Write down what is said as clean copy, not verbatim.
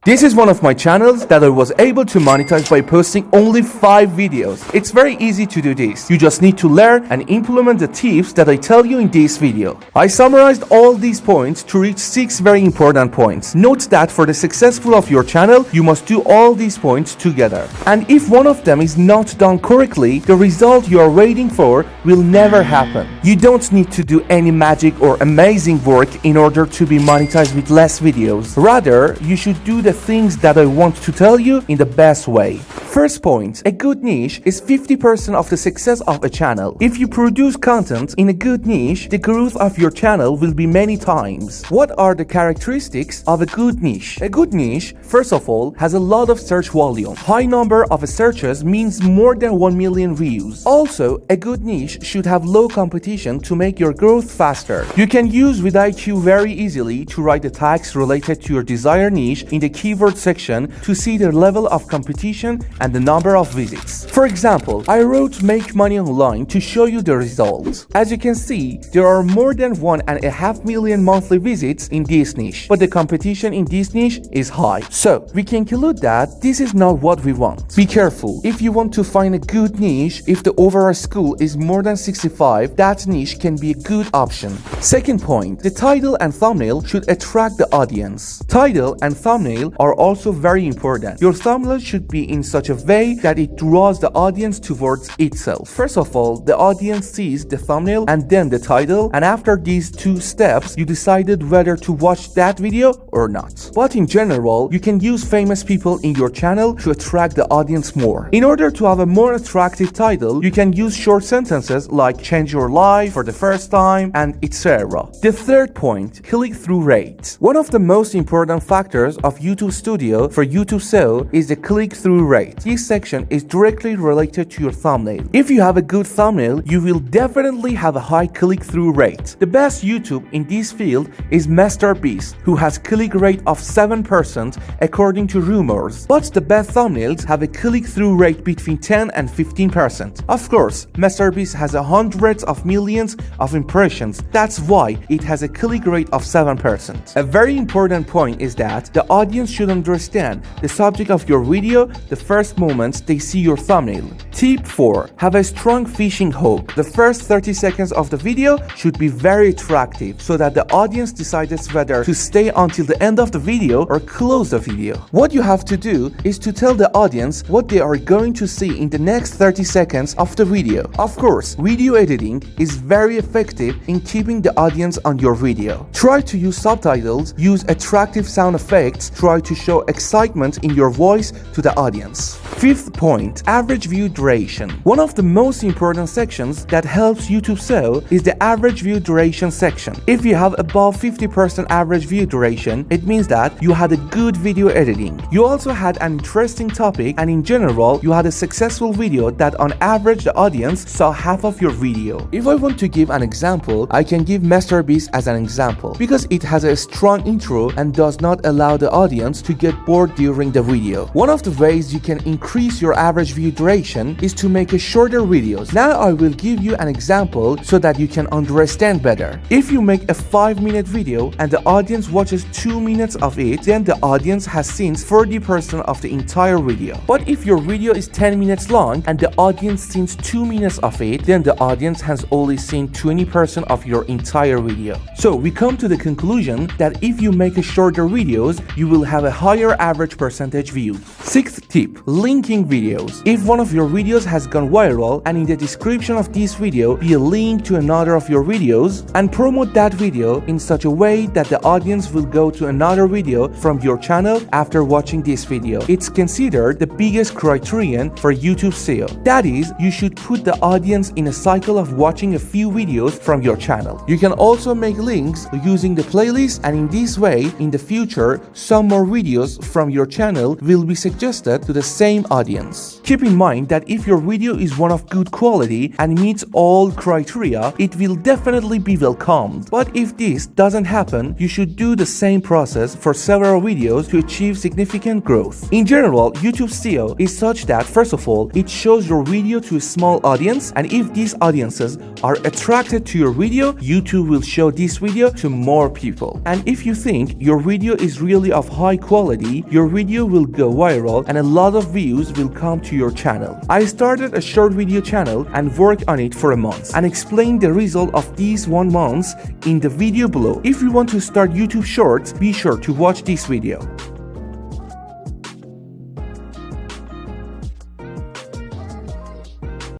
This is one of my channels that I was able to monetize by posting only 5 videos. It's very easy to do this. You just need to learn and implement the tips that I tell you in this video. I summarized all these points to reach 6 very important points. Note that for the successful of your channel, you must do all these points together. And if one of them is not done correctly, the result you are waiting for will never happen. You don't need to do any magic or amazing work in order to be monetized with less videos. Rather, you should do the things that I want to tell you in the best way. First point, a good niche is 50% of the success of a channel. If you produce content in a good niche, the growth of your channel will be many times. What are the characteristics of a good niche? A good niche, first of all, has a lot of search volume. High number of searches means more than 1 million views. Also, a good niche should have low competition to make your growth faster. You can use vidIQ very easily to write the tags related to your desired niche in the keyword section to see the level of competition and the number of visits. For example, I wrote make money online to show you the results. As you can see, there are more than 1.5 million monthly visits in this niche, but the competition in this niche is high. So, we can conclude that this is not what we want. Be careful. If you want to find a good niche, if the overall score is more than 65, that niche can be a good option. Second point, the title and thumbnail should attract the audience. Title and thumbnail are also very important. Your thumbnail should be in such a way that it draws the audience towards itself. First of all, the audience sees the thumbnail and then the title, and after these 2 steps, you decided whether to watch that video or not. But in general, you can use famous people in your channel to attract the audience more. In order to have a more attractive title, you can use short sentences like change your life for the first time and etc. The third point, click-through rate. One of the most important factors of YouTube Studio for YouTube SEO is the click-through rate. This section is directly related to your thumbnail. If you have a good thumbnail, you will definitely have a high click-through rate. The best YouTube in this field is MrBeast, who has click rate of 7% according to rumors. But the best thumbnails have a click-through rate between 10 and 15%. Of course, MrBeast has hundreds of millions of impressions. That's why it has a click rate of 7%. A very important point is that the audience should understand the subject of your video the first moment they see your thumbnail. Tip 4. Have a strong fishing hook. The first 30 seconds of the video should be very attractive so that the audience decides whether to stay until the end of the video or close the video. What you have to do is to tell the audience what they are going to see in the next 30 seconds of the video. Of course, video editing is very effective in keeping the audience on your video. Try to use subtitles, use attractive sound effects, try to show excitement in your voice to the audience. Fifth point, average view duration. One of the most important sections that helps YouTube SEO is the average view duration section. If you have above 50% average view duration, it means that you had a good video editing. You also had an interesting topic, and in general, you had a successful video that on average the audience saw half of your video. If I want to give an example, I can give MrBeast as an example because it has a strong intro and does not allow the audience to get bored during the video. One of the ways you can increase your average view duration is to make a shorter videos. Now I will give you an example so that you can understand better. If you make a 5-minute video and the audience watches 2 minutes of it, then the audience has seen 40% of the entire video. But if your video is 10 minutes long and the audience sees 2 minutes of it, then the audience has only seen 20% of your entire video. So we come to the conclusion that if you make a shorter videos, you will have a higher average percentage view. Sixth tip, linking videos. If one of your videos has gone viral and in the description of this video be a link to another of your videos and promote that video in such a way that the audience will go to another video from your channel after watching this video. It's considered the biggest criterion for YouTube SEO. That is, you should put the audience in a cycle of watching a few videos from your channel. You can also make links using the playlist, and in this way, in the future, some more videos from your channel will be suggested to the same same audience. Keep in mind that if your video is one of good quality and meets all criteria, it will definitely be welcomed. But if this doesn't happen, you should do the same process for several videos to achieve significant growth. In general, YouTube SEO is such that, first of all, it shows your video to a small audience, and if these audiences are attracted to your video, YouTube will show this video to more people. And if you think your video is really of high quality, your video will go viral and a lot of views will come to your channel. I started a short video channel and worked on it for a month and explained the result of these 1 month in the video below. If you want to start YouTube Shorts, be sure to watch this video.